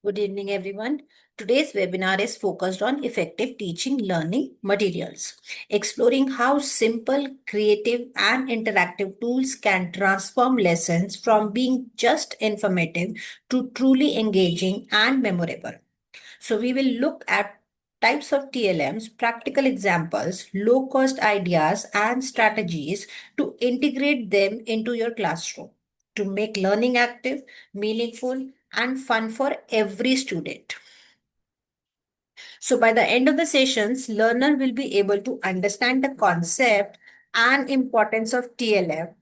Good evening, everyone. Today's webinar is focused on effective teaching learning materials, exploring how simple, creative, and interactive tools can transform lessons from being just informative to truly engaging and memorable. So, we will look at types of TLMs, practical examples, low cost ideas, and strategies to integrate them into your classroom to make learning active, meaningful, and fun for every student. So by the end of the sessions, learner will be able to understand the concept and importance of TLM.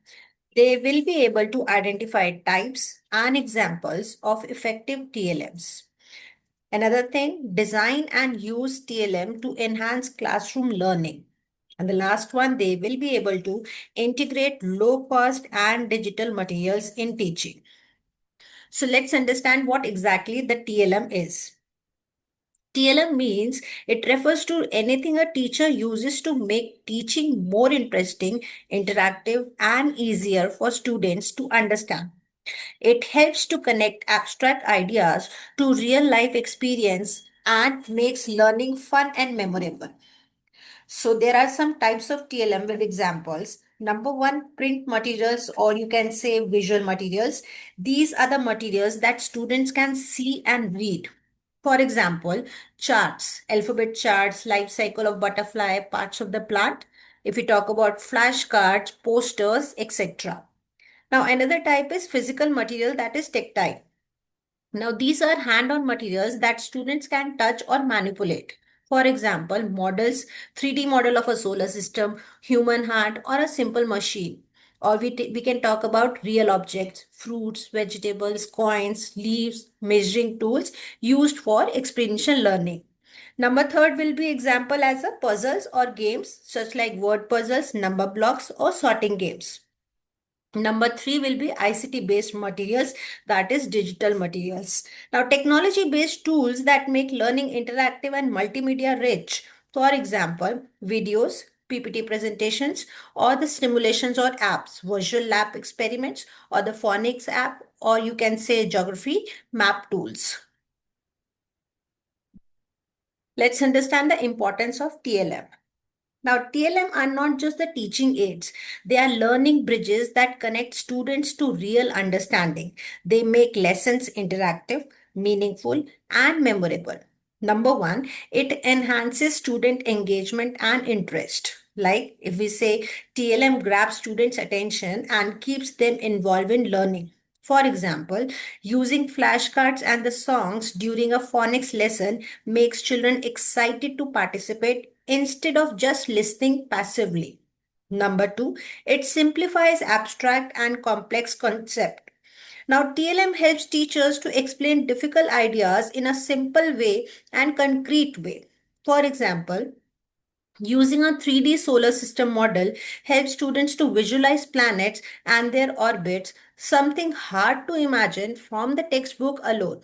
They will be able to identify types and examples of effective TLMs. Another thing, design and use TLM to enhance classroom learning. And the last one, they will be able to integrate low cost and digital materials in teaching. So let's understand what exactly the TLM is. TLM means it refers to anything a teacher uses to make teaching more interesting, interactive, and easier for students to understand. It helps to connect abstract ideas to real life experience and makes learning fun and memorable. So there are some types of TLM with examples. Number one, print materials, or you can say visual materials. These are the materials that students can see and read. For example, charts, alphabet charts, life cycle of butterfly, parts of the plant. If we talk about flashcards, posters, etc. Now, another type is physical material, that is tactile. Now, these are hand-on materials that students can touch or manipulate. For example, models, 3D model of a solar system, human heart, or a simple machine. Or we can talk about real objects, fruits, vegetables, coins, leaves, measuring tools used for experiential learning. Number third will be example as a puzzles or games such like word puzzles, number blocks, or sorting games. Number three will be ICT based materials, that is digital materials. Now, technology based tools that make learning interactive and multimedia rich. For example, videos, PPT presentations, or the simulations or apps, virtual lab experiments, or the phonics app, or you can say geography map tools. Let's understand the importance of TLM. Now, TLM are not just the teaching aids, they are learning bridges that connect students to real understanding. They make lessons interactive, meaningful, and memorable. Number one, it enhances student engagement and interest. Like if we say TLM grabs students' attention and keeps them involved in learning. For example, using flashcards and the songs during a phonics lesson makes children excited to participate instead of just listening passively. Number two, it simplifies abstract and complex concepts. Now, TLM helps teachers to explain difficult ideas in a simple way and concrete way. For example, using a 3D solar system model helps students to visualize planets and their orbits, something hard to imagine from the textbook alone.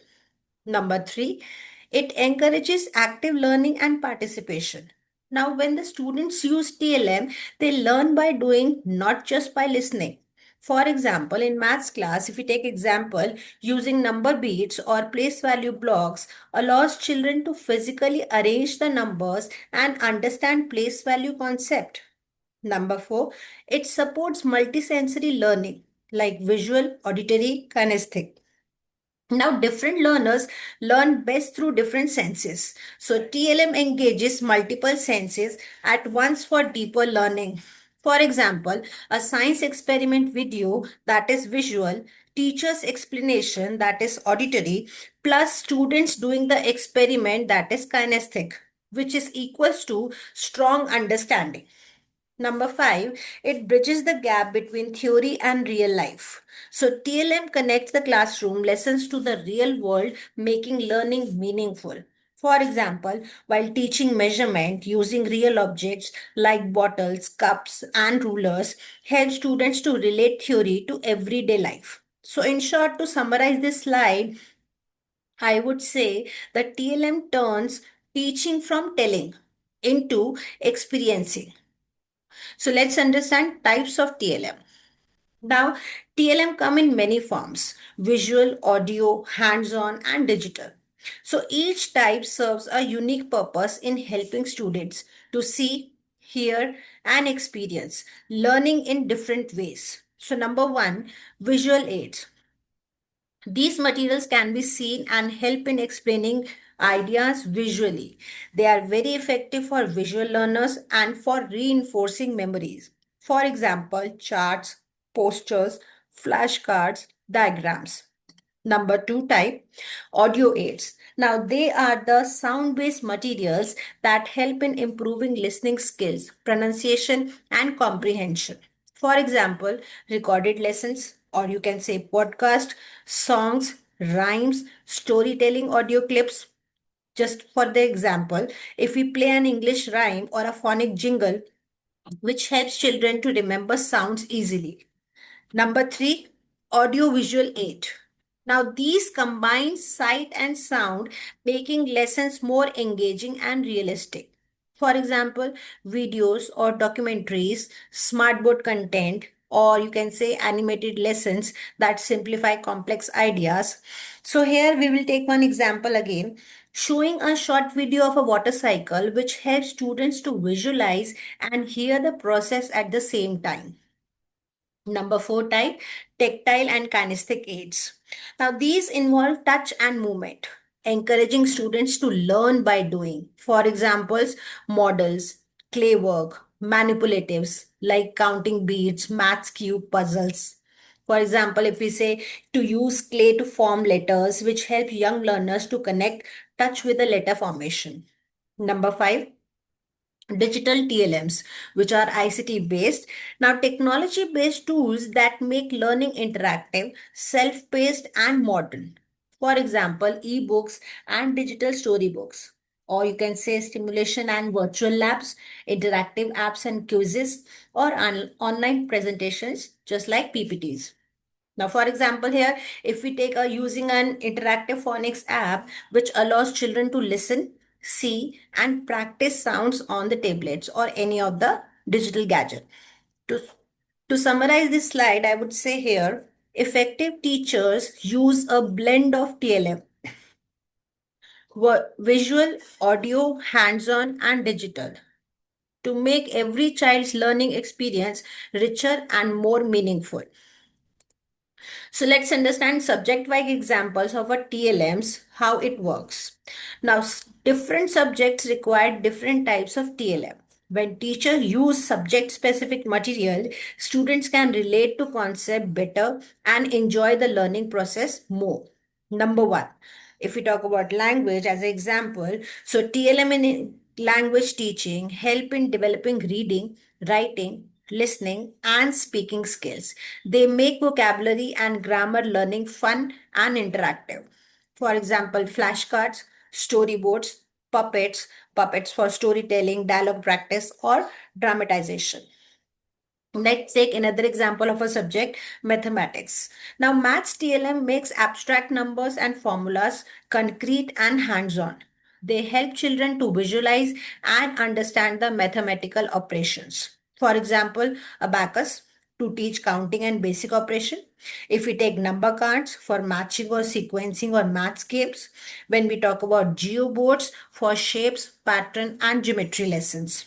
Number three, it encourages active learning and participation. Now, when the students use TLM, they learn by doing, not just by listening. For example, in maths class, if we take example, using number beads or place value blocks allows children to physically arrange the numbers and understand place value concept. Number four, it supports multisensory learning like visual, auditory, kinesthetic. Now, different learners learn best through different senses. So, TLM engages multiple senses at once for deeper learning. For example, a science experiment video, that is visual, teacher's explanation, that is auditory, plus students doing the experiment, that is kinesthetic, which is equals to strong understanding. Number five, it bridges the gap between theory and real life. So, TLM connects the classroom lessons to the real world, making learning meaningful. For example, while teaching measurement using real objects like bottles, cups, and rulers, helps students to relate theory to everyday life. So, in short, to summarize this slide, I would say that TLM turns teaching from telling into experiencing. So let's understand types of TLM. Now, TLM come in many forms: visual, audio, hands-on, and digital. So each type serves a unique purpose in helping students to see, hear, and experience learning in different ways. So, number one, visual aids. These materials can be seen and help in explaining ideas visually. They are very effective for visual learners and for reinforcing memories. For example, charts, posters, flashcards, diagrams. Number two type, audio aids. Now, they are the sound based materials that help in improving listening skills, pronunciation, and comprehension. For example, recorded lessons, or you can say podcast, songs, rhymes, storytelling audio clips. Just for the example, if we play an English rhyme or a phonic jingle, which helps children to remember sounds easily. Number three, audio-visual aid. Now, these combine sight and sound, making lessons more engaging and realistic. For example, videos or documentaries, smartboard content, or you can say animated lessons that simplify complex ideas. So, here we will take one example again, showing a short video of a water cycle, which helps students to visualize and hear the process at the same time. Number four type, tactile and kinesthetic aids. Now, these involve touch and movement, encouraging students to learn by doing. For examples, models, clay work, manipulatives like counting beads, maths cube, puzzles. For example, if we say to use clay to form letters, which help young learners to connect touch with the letter formation. Number five, digital TLMs, which are ICT based. Now, technology based tools that make learning interactive, self paced, and modern. For example, ebooks and digital storybooks. Or you can say stimulation and virtual labs, interactive apps and quizzes, or online presentations, just like PPTs. Now, for example, here, if we take a using an interactive phonics app, which allows children to listen, see, and practice sounds on the tablets or any of the digital gadget. To, to summarize this slide, I would say here, effective teachers use a blend of TLM, visual, audio, hands-on, and digital to make every child's learning experience richer and more meaningful. So let's understand subject-wise examples of a TLMs, how it works. Now, different subjects require different types of TLM. When teachers use subject-specific material, students can relate to concept better and enjoy the learning process more. Number one, if we talk about language as an example, so TLM in language teaching help in developing reading, writing, listening, and speaking skills. They make vocabulary and grammar learning fun and interactive. For example, flashcards, storyboards, puppets for storytelling, dialogue practice, or dramatization. Let's take another example of a subject, mathematics. Now, maths TLM makes abstract numbers and formulas concrete and hands-on. They help children to visualize and understand the mathematical operations. For example, abacus to teach counting and basic operation. If we take number cards for matching or sequencing or maths games. When we talk about geoboards for shapes, pattern, and geometry lessons.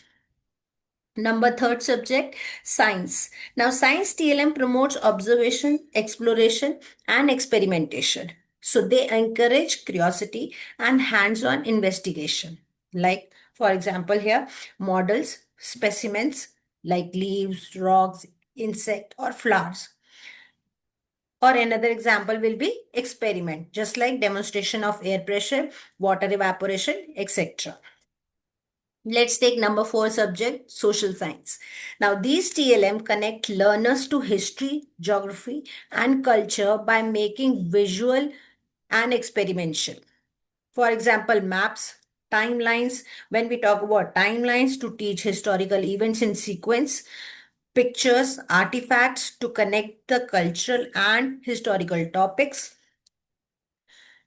Number third subject, science. Now, science TLM promotes observation, exploration, and experimentation. So, they encourage curiosity and hands on investigation. Like, for example, here, models, specimens like leaves, rocks, insect, or flowers. Or another example will be experiment, just like demonstration of air pressure, water evaporation, etc. Let's take number four subject, social science. Now, these TLM connect learners to history, geography, and culture by making visual and experimental. For example, maps, timelines. When we talk about timelines to teach historical events in sequence, pictures, artifacts to connect the cultural and historical topics.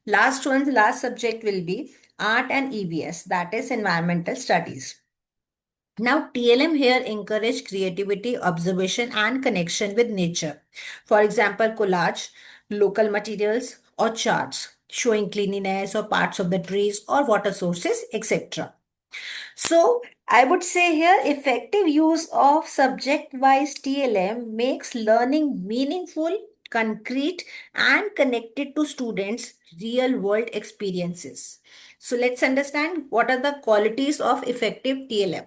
Last subject will be art and EVS, that is environmental studies. Now, TLM here encourage creativity, observation, and connection with nature. For example, collage, local materials, or charts. showing cleanliness or parts of the trees or water sources, etc. So I would say here effective use of subject-wise TLM makes learning meaningful, concrete, and connected to students' real-world experiences. So let's understand what are the qualities of effective TLM.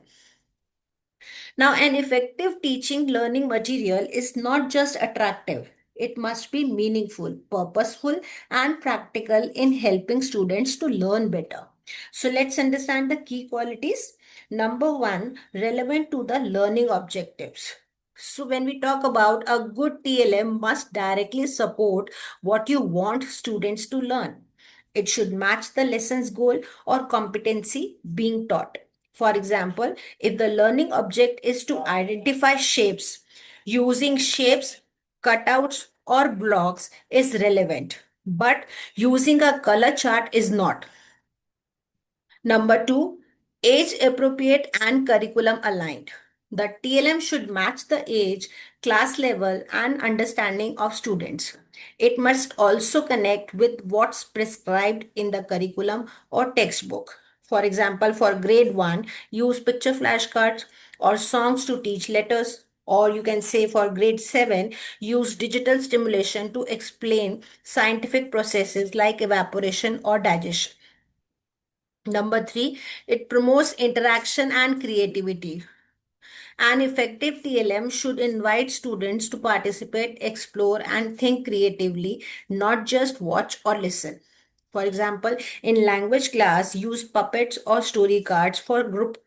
Now, an effective teaching learning material is not just attractive. It must be meaningful, purposeful, and practical in helping students to learn better. So let's understand the key qualities. Number one, relevant to the learning objectives. So when we talk about a good TLM must directly support what you want students to learn. It should match the lesson's goal or competency being taught. For example, if the learning object is to identify shapes, using shapes, cutouts, or blocks is relevant, but using a color chart is not. Number two, age appropriate and curriculum aligned. The TLM should match the age, class level, and understanding of students. It must also connect with what's prescribed in the curriculum or textbook. For example, for grade 1, use picture flashcards or songs to teach letters. Or you can say for grade 7, use digital stimulation to explain scientific processes like evaporation or digestion. Number three, it promotes interaction and creativity. An effective TLM should invite students to participate, explore, and think creatively, not just watch or listen. For example, in language class, use puppets or story cards for group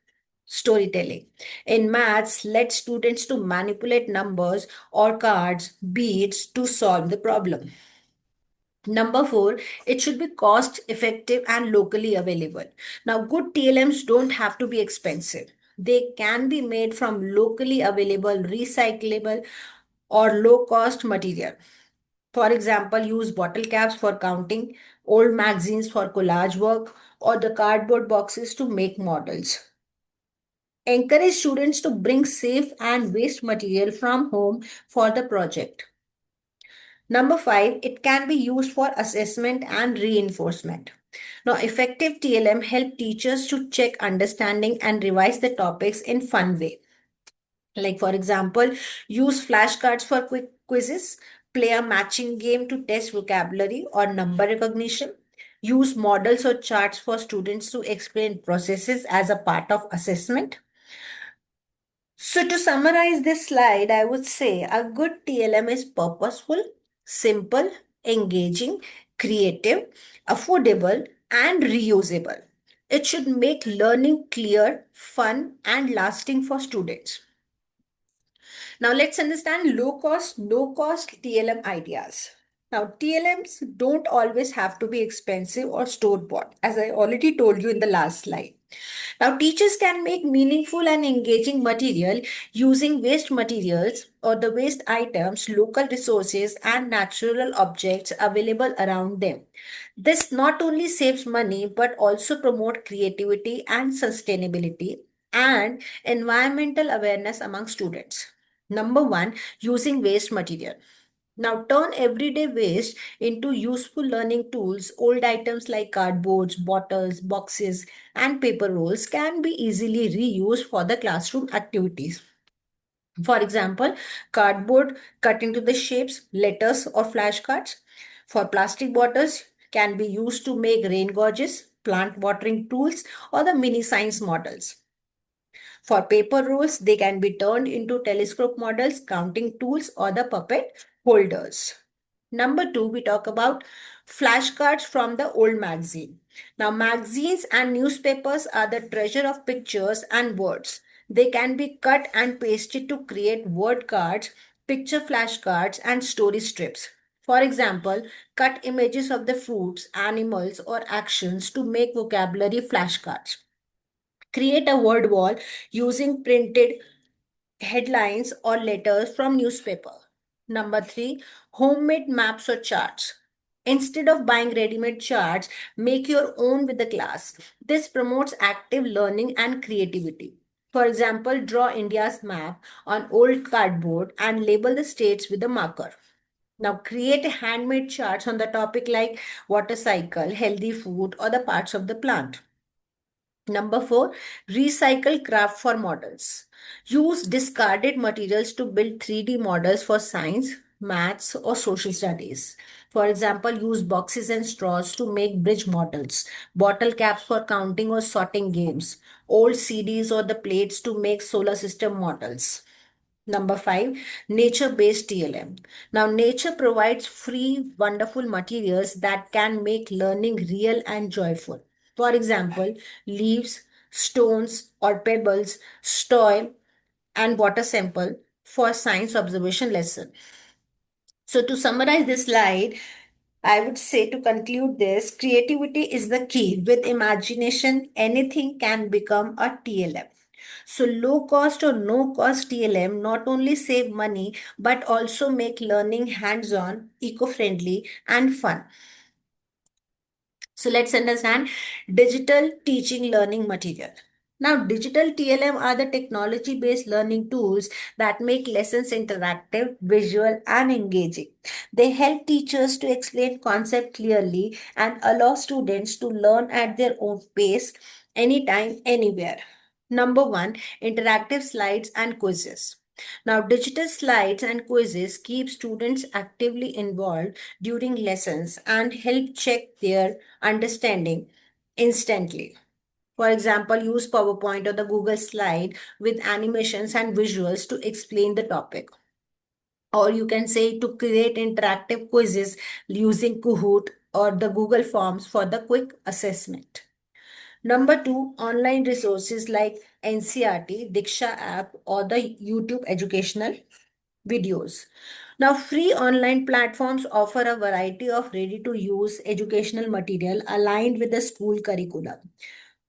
storytelling. In maths, let students to manipulate numbers or cards, beads to solve the problem. Number four, it should be cost effective and locally available. Now, good TLMs don't have to be expensive. They can be made from locally available, recyclable, or low cost material. For example, use bottle caps for counting, old magazines for collage work, or the cardboard boxes to make models. Encourage students to bring safe and waste material from home for the project. Number five, it can be used for assessment and reinforcement. Now, effective TLM help teachers to check understanding and revise the topics in fun way. Like for example, use flashcards for quick quizzes, play a matching game to test vocabulary or number recognition, use models or charts for students to explain processes as a part of assessment. So, to summarize this slide, I would say a good TLM is purposeful, simple, engaging, creative, affordable, and reusable. It should make learning clear, fun, and lasting for students. Now let's understand low cost, no cost TLM ideas. Now TLMs don't always have to be expensive or store bought, as I already told you in the last slide. Now teachers can make meaningful and engaging material using waste materials or the waste items, local resources and natural objects available around them. This not only saves money but also promote creativity and sustainability and environmental awareness among students. Number one, using waste material. Now turn everyday waste into useful learning tools. Old items like cardboards, bottles, boxes, and paper rolls can be easily reused for the classroom activities. For example, cardboard cut into the shapes, letters, or flashcards. For plastic bottles, can be used to make rain gauges, plant watering tools, or the mini science models. For paper rolls, they can be turned into telescope models, counting tools, or the puppet holders. Number two, we talk about flashcards from the old magazine. Now, magazines and newspapers are the treasure of pictures and words. They can be cut and pasted to create word cards, picture flashcards, and story strips. For example, cut images of the fruits, animals, or actions to make vocabulary flashcards. Create a word wall using printed headlines or letters from newspaper. Number three, homemade maps or charts. Instead of buying ready-made charts, make your own with the class. This promotes active learning and creativity. For example, draw India's map on old cardboard and label the states with a marker. Now create handmade charts on the topic like water cycle, healthy food, or the parts of the plant. Number four, recycle craft for models. Use discarded materials to build 3D models for science, maths, or social studies. For example, use boxes and straws to make bridge models, bottle caps for counting or sorting games, old CDs or the plates to make solar system models. Number five, nature-based TLM. Now, nature provides free, wonderful materials that can make learning real and joyful. For example, leaves, stones, or pebbles, soil, and water sample for science observation lesson. So, to summarize this slide, I would say to conclude this, creativity is the key. With imagination, anything can become a TLM. So low cost or no cost TLM not only save money but also make learning hands-on, eco-friendly and fun. So let's understand digital teaching learning material. Now, digital TLM are the technology based learning tools that make lessons interactive, visual, and engaging. They help teachers to explain concept clearly and allow students to learn at their own pace, anytime, anywhere. Number one, interactive slides and quizzes. Now, digital slides and quizzes keep students actively involved during lessons and help check their understanding instantly. For example, use PowerPoint or the Google slide with animations and visuals to explain the topic. Or you can say to create interactive quizzes using Kahoot or the Google Forms for the quick assessment. Number two, online resources like NCRT, Diksha app, or the YouTube educational videos. Now, free online platforms offer a variety of ready to use educational material aligned with the school curriculum.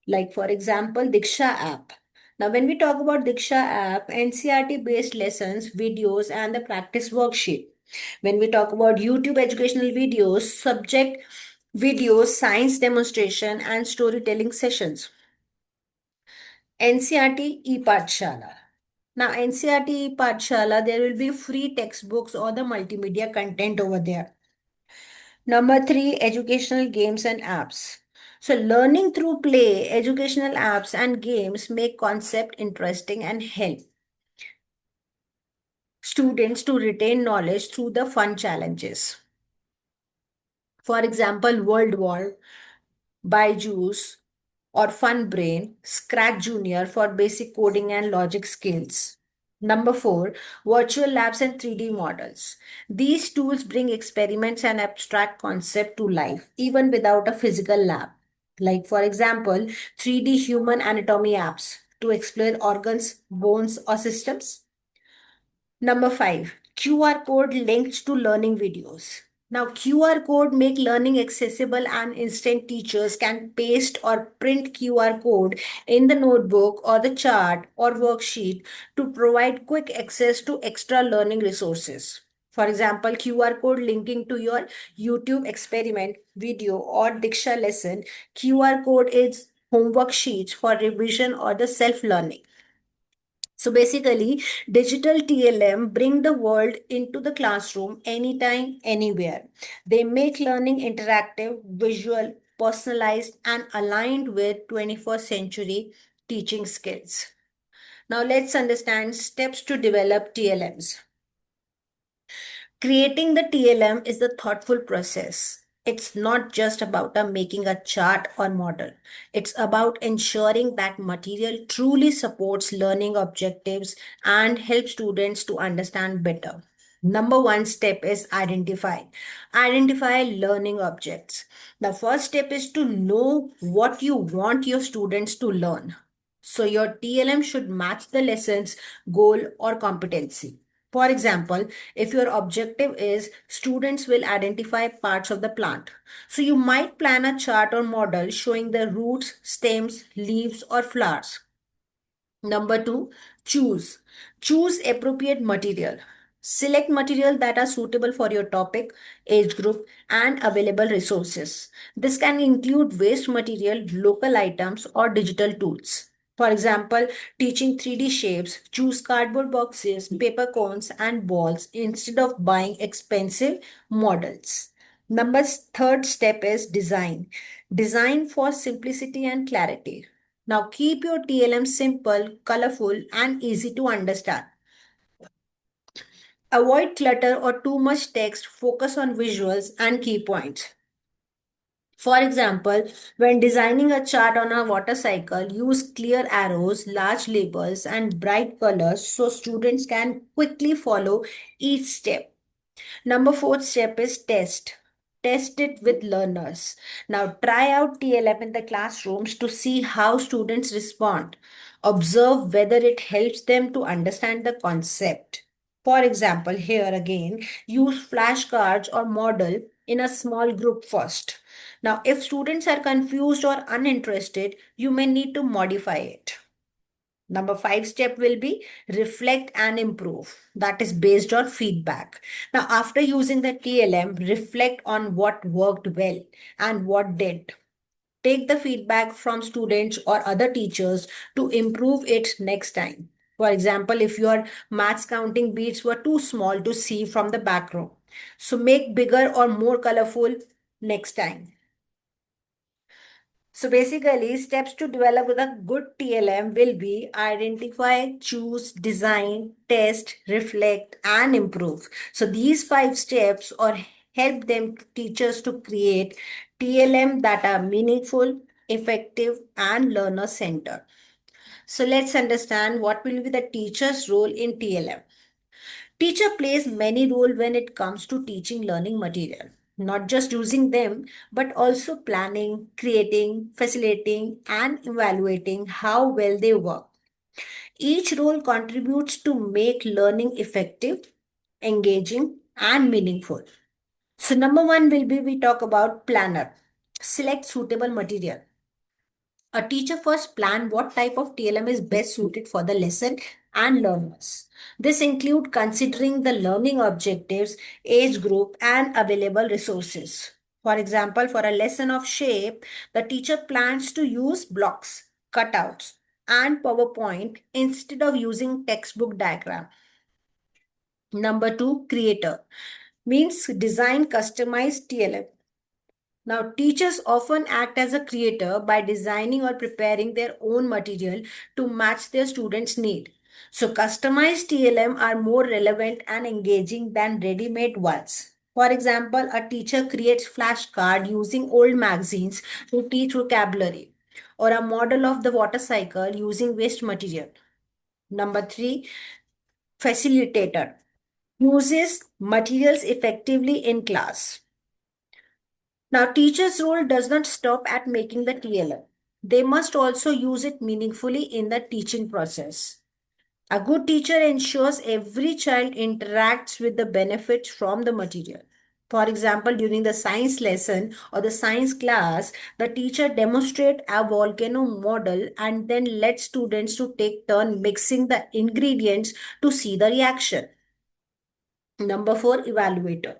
Like, for example, Diksha app. Now, when we talk about Diksha app, NCRT based lessons, videos, and the practice worksheet. When we talk about YouTube educational videos, subject videos, science demonstration, and storytelling sessions. NCRT e-Pathshala. Now, NCRT e-Pathshala, there will be free textbooks or the multimedia content over there. Number three, educational games and apps. So, learning through play, educational apps and games make concept interesting and help students to retain knowledge through the fun challenges. For example, World War, Byju's, or FunBrain, Scratch Junior for basic coding and logic skills. Number four, virtual labs and 3D models. These tools bring experiments and abstract concept to life, even without a physical lab. Like, for example, 3D human anatomy apps to explore organs, bones, or systems. Number five, QR code linked to learning videos. Now, QR code make learning accessible and instant. Teachers can paste or print QR code in the notebook or the chart or worksheet to provide quick access to extra learning resources. For example, QR code linking to your YouTube experiment video or Diksha lesson. QR code is homework sheets for revision or the self-learning. So basically, digital TLM bring the world into the classroom anytime, anywhere. They make learning interactive, visual, personalized, and aligned with 21st century teaching skills. Now let's understand steps to develop TLMs. Creating the TLM is the thoughtful process. It's not just about making a chart or model. It's about ensuring that material truly supports learning objectives and helps students to understand better. Number one step is identify. Identify learning objects. The first step is to know what you want your students to learn. So your TLM should match the lesson's goal or competency. For example, if your objective is students will identify parts of the plant, so you might plan a chart or model showing the roots, stems, leaves, or flowers. Number two, choose. Choose appropriate material. Select material that are suitable for your topic, age group, and available resources. This can include waste material, local items, or digital tools. For example, teaching 3D shapes, choose cardboard boxes, paper cones, and balls instead of buying expensive models. Third step is design. Design for simplicity and clarity. Now keep your TLM simple, colorful, and easy to understand. Avoid clutter or too much text, focus on visuals and key points. For example, when designing a chart on a water cycle, use clear arrows, large labels, and bright colors so students can quickly follow each step. Fourth step is test. Test it with learners. Now try out TLM in the classrooms to see how students respond. Observe whether it helps them to understand the concept. For example, here again, use flashcards or model in a small group first. Now, if students are confused or uninterested, you may need to modify it. Number five step will be reflect and improve. That is based on feedback. Now, after using the TLM, reflect on what worked well and what did. Take the feedback from students or other teachers to improve it next time. For example, if your maths counting beads were too small to see from the back row, so make bigger or more colorful next time. So basically, steps to develop with a good TLM will be identify, choose, design, test, reflect, and improve. So these five steps or help them teachers to create TLM that are meaningful, effective, and learner centered. So let's understand what will be the teacher's role in TLM. Teacher plays many role when it comes to teaching learning material, not just using them, but also planning, creating, facilitating, and evaluating how well they work. Each role contributes to make learning effective, engaging, and meaningful. So number one will be we talk about planner. Select suitable material. A teacher first plan what type of TLM is best suited for the lesson and learners. This include considering the learning objectives, age group, and available resources. For example, for a lesson of shape, the teacher plans to use blocks, cutouts, and PowerPoint instead of using textbook diagram. Number two, creator means design customized TLM. Now, teachers often act as a creator by designing or preparing their own material to match their students' need. So, customized TLM are more relevant and engaging than ready-made ones. For example, a teacher creates flashcard using old magazines to teach vocabulary, or a model of the water cycle using waste material. Number three, facilitator uses materials effectively in class. Now, teacher's role does not stop at making the TLM. They must also use it meaningfully in the teaching process. A good teacher ensures every child interacts with the benefits from the material. For example, during the science lesson or the science class, the teacher demonstrates a volcano model and then let students to take turn mixing the ingredients to see the reaction. Number four, evaluator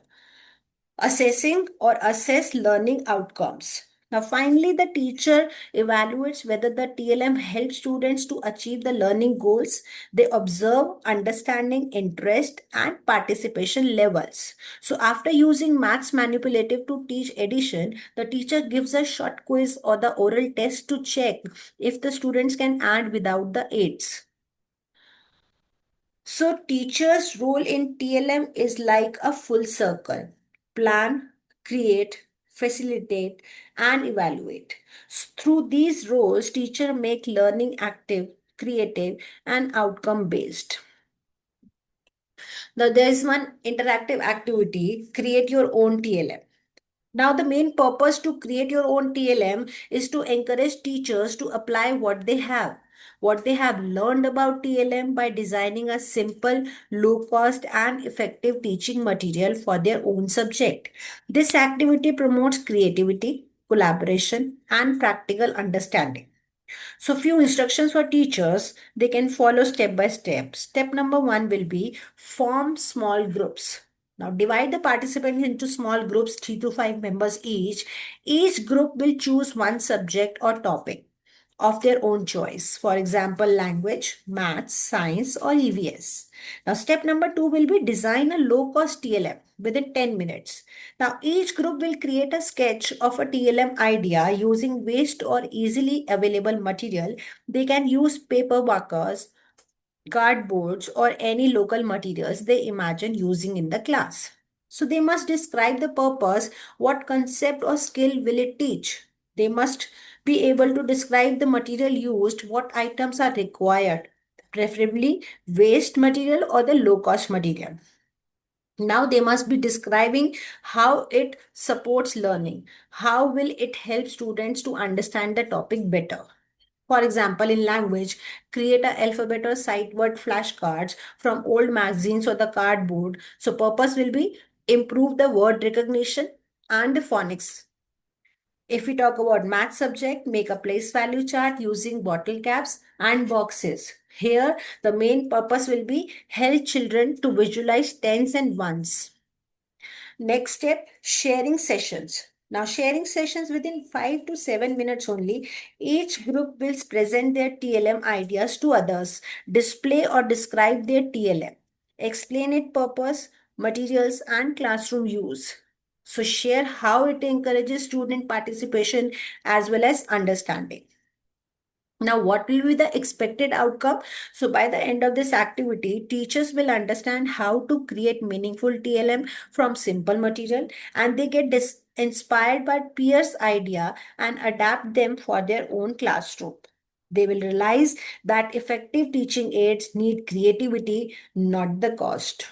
assessing or assess learning outcomes. Now, finally, the teacher evaluates whether the TLM helps students to achieve the learning goals. They observe understanding, interest, and participation levels. So, after using maths manipulative to teach addition, the teacher gives a short quiz or the oral test to check if the students can add without the aids. So teacher's role in TLM is like a full circle. Plan, create, facilitate, and evaluate. Through these roles, teacher make learning active, creative, and outcome based. Now there is one interactive activity, create your own TLM. Now, the main purpose to create your own TLM is to encourage teachers to apply what they have learned about TLM by designing a simple, low cost, and effective teaching material for their own subject. This activity promotes creativity, collaboration, and practical understanding. So, few instructions for teachers they can follow step by step. Step number one will be form small groups. Now, divide the participants into small groups, 3 to 5 members each. Each group will choose one subject or topic. of their own choice. For example, language, maths, science, or EVS. Now, step number 2 will be design a low-cost TLM within 10 minutes. Now, each group will create a sketch of a TLM idea using waste or easily available material. They can use paper markers, cardboards, or any local materials they imagine using in the class. So they must describe the purpose, what concept or skill will it teach. They must be able to describe the material used, what items are required, preferably waste material or the low cost material. Now they must be describing how it supports learning. How will it help students to understand the topic better? For example, in language, create a alphabet or sight word flashcards from old magazines or the cardboard. So purpose will be improve the word recognition and the phonics. If we talk about math subject, make a place value chart using bottle caps and boxes. Here, the main purpose will be help children to visualize tens and ones. Next step, sharing sessions. Now, sharing sessions within 5 to 7 minutes only. Each group will present their TLM ideas to others, display or describe their TLM, explain its purpose, materials, and classroom use. So, share how it encourages student participation as well as understanding. Now, what will be the expected outcome? So, by the end of this activity, teachers will understand how to create meaningful TLM from simple material, and they get inspired by peers' idea and adapt them for their own classroom. They will realize that effective teaching aids need creativity, not the cost.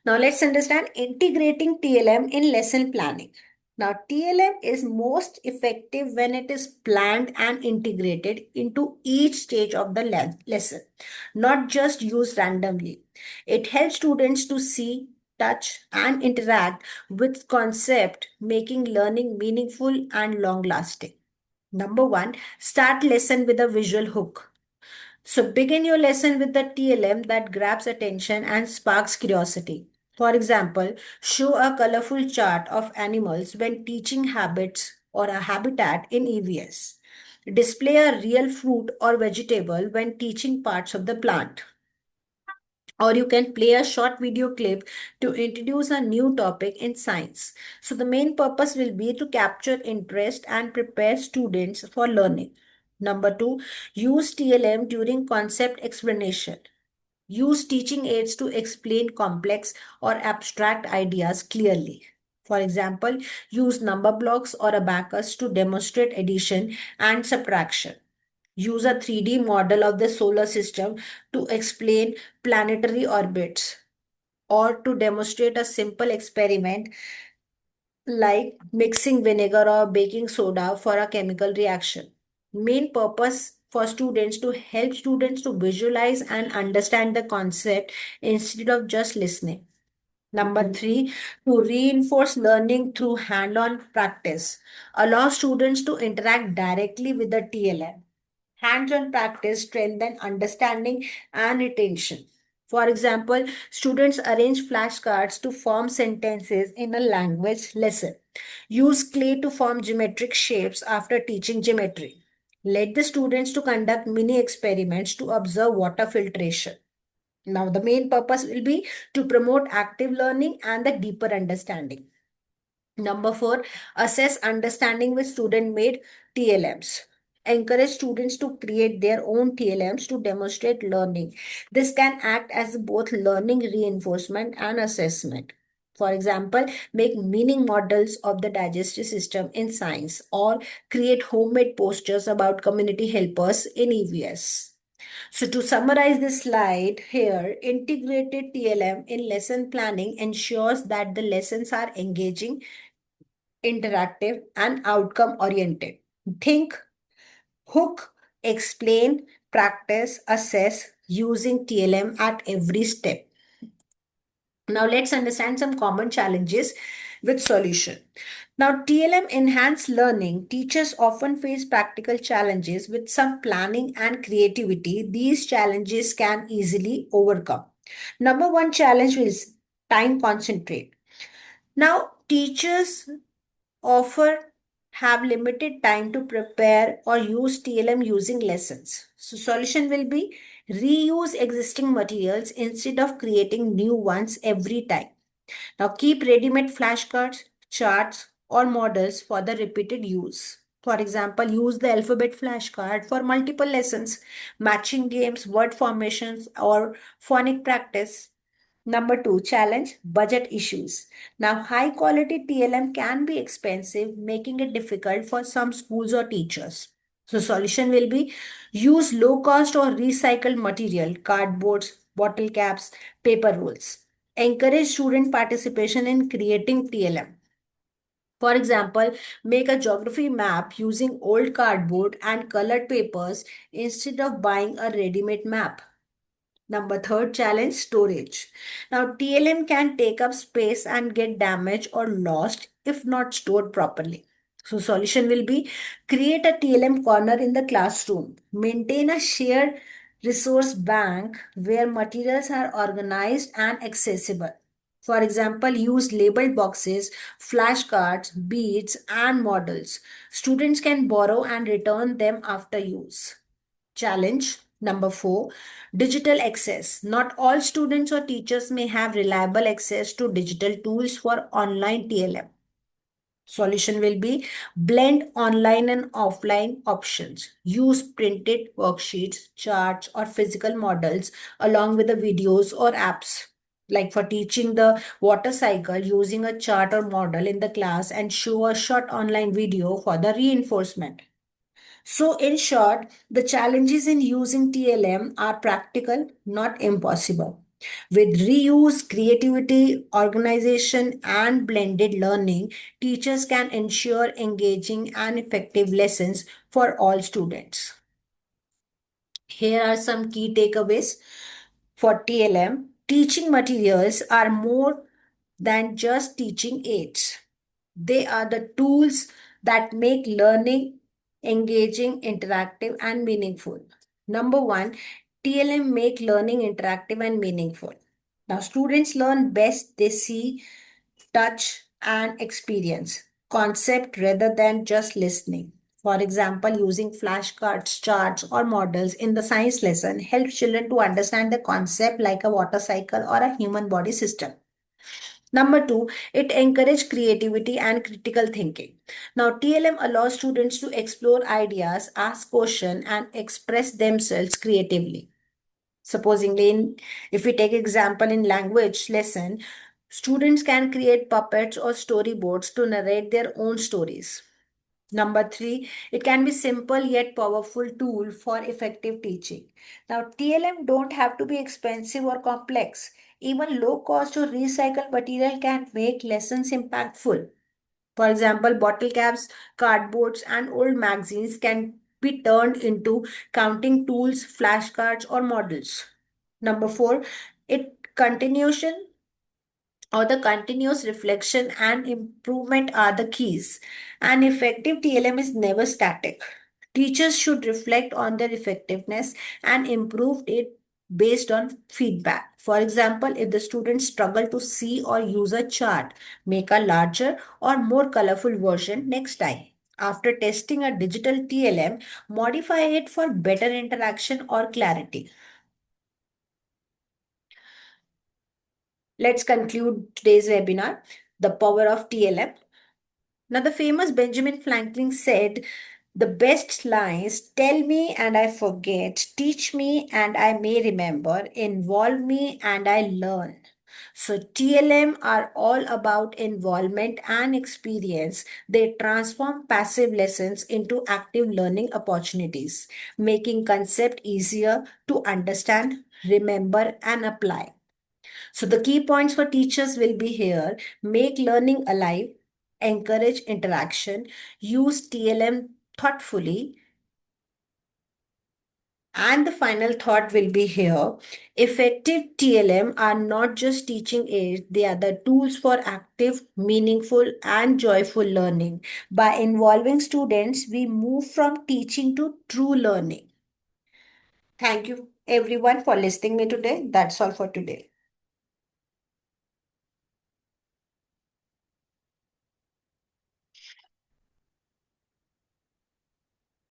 Now let's understand integrating TLM in lesson planning. Now TLM is most effective when it is planned and integrated into each stage of the lesson, not just used randomly. It helps students to see, touch, and interact with concept, making learning meaningful and long lasting. Number one, start lesson with a visual hook. So begin your lesson with the TLM that grabs attention and sparks curiosity. For example, show a colorful chart of animals when teaching habits or a habitat in EVS. Display a real fruit or vegetable when teaching parts of the plant. Or you can play a short video clip to introduce a new topic in science. So the main purpose will be to capture interest and prepare students for learning. Number two, use TLM during concept explanation. Use teaching aids to explain complex or abstract ideas clearly. For example, use number blocks or abacus to demonstrate addition and subtraction. Use a 3D model of the solar system to explain planetary orbits or to demonstrate a simple experiment like mixing vinegar or baking soda for a chemical reaction. Main purpose for students to help students to visualize and understand the concept instead of just listening. Number three, to reinforce learning through hand-on practice. Allow students to interact directly with the TLM. Hands-on practice strengthen understanding and retention. For example, students arrange flashcards to form sentences in a language lesson. Use clay to form geometric shapes after teaching geometry. Let the students to conduct mini experiments to observe water filtration. Now, the main purpose will be to promote active learning and the deeper understanding. Number four, assess understanding with student-made TLMs. Encourage students to create their own TLMs to demonstrate learning. This can act as both learning reinforcement and assessment. For example, make meaning models of the digestive system in science or create homemade posters about community helpers in EVS. So to summarize this slide here, integrated TLM in lesson planning ensures that the lessons are engaging, interactive, and outcome oriented. Think, hook, explain, practice, assess using TLM at every step. Now let's understand some common challenges with solution. Now TLM enhanced learning. Teachers often face practical challenges with some planning and creativity. These challenges can easily overcome. Number one challenge is time concentrate. Now teachers offer have limited time to prepare or use TLM using lessons. So solution will be reuse existing materials instead of creating new ones every time. Now keep ready-made flashcards, charts, or models for the repeated use. For example, use the alphabet flashcard for multiple lessons, matching games, word formations, or phonic practice. Number two, challenge budget issues. Now, high quality TLM can be expensive, making it difficult for some schools or teachers. So, solution will be use low cost or recycled material, cardboards, bottle caps, paper rolls. Encourage student participation in creating TLM. For example, make a geography map using old cardboard and colored papers instead of buying a ready-made map. Number third challenge, storage. Now, TLM can take up space and get damaged or lost if not stored properly. So, solution will be create a TLM corner in the classroom. Maintain a shared resource bank where materials are organized and accessible. For example, use labeled boxes, flashcards, beads, and models. Students can borrow and return them after use. Challenge number four, digital access. Not all students or teachers may have reliable access to digital tools for online TLM. Solution will be blend online and offline options. Use printed worksheets, charts, or physical models along with the videos or apps. Like for teaching the water cycle, using a chart or model in the class and show a short online video for the reinforcement. So, in short, the challenges in using TLM are practical, not impossible. With reuse, creativity, organization, and blended learning, teachers can ensure engaging and effective lessons for all students. Here are some key takeaways for TLM. Teaching materials are more than just teaching aids. They are the tools that make learning engaging, interactive, and meaningful. Number one, TLM make learning interactive and meaningful. Now, students learn best they see, touch, and experience concept rather than just listening. For example, using flashcards, charts, or models in the science lesson helps children to understand the concept like a water cycle or a human body system. Number two, it encourages creativity and critical thinking. Now, TLM allows students to explore ideas, ask questions, and express themselves creatively. Supposingly, if we take example in language lesson, students can create puppets or storyboards to narrate their own stories. Number three, it can be simple yet powerful tool for effective teaching. Now, TLM don't have to be expensive or complex. Even low cost or recycled material can make lessons impactful. For example, bottle caps, cardboards, and old magazines can be turned into counting tools, flashcards, or models. Number four, it continuation or the continuous reflection and improvement are the keys. An effective TLM is never static. Teachers should reflect on their effectiveness and improve it based on feedback. For example, if the students struggle to see or use a chart, make a larger or more colorful version next time. After testing a digital TLM, modify it for better interaction or clarity. Let's conclude today's webinar, The Power of TLM. Now, the famous Benjamin Franklin said, the best lines tell me and I forget, teach me and I may remember, involve me and I learn. So, TLM are all about involvement and experience. They transform passive lessons into active learning opportunities, making concept easier to understand, remember, and apply. So the key points for teachers will be here. Make learning alive, encourage interaction, use TLM thoughtfully. And the final thought will be here. Effective TLM are not just teaching aids, they are the tools for active, meaningful, and joyful learning. By involving students, we move from teaching to true learning. Thank you everyone for listening me today. That's all for today.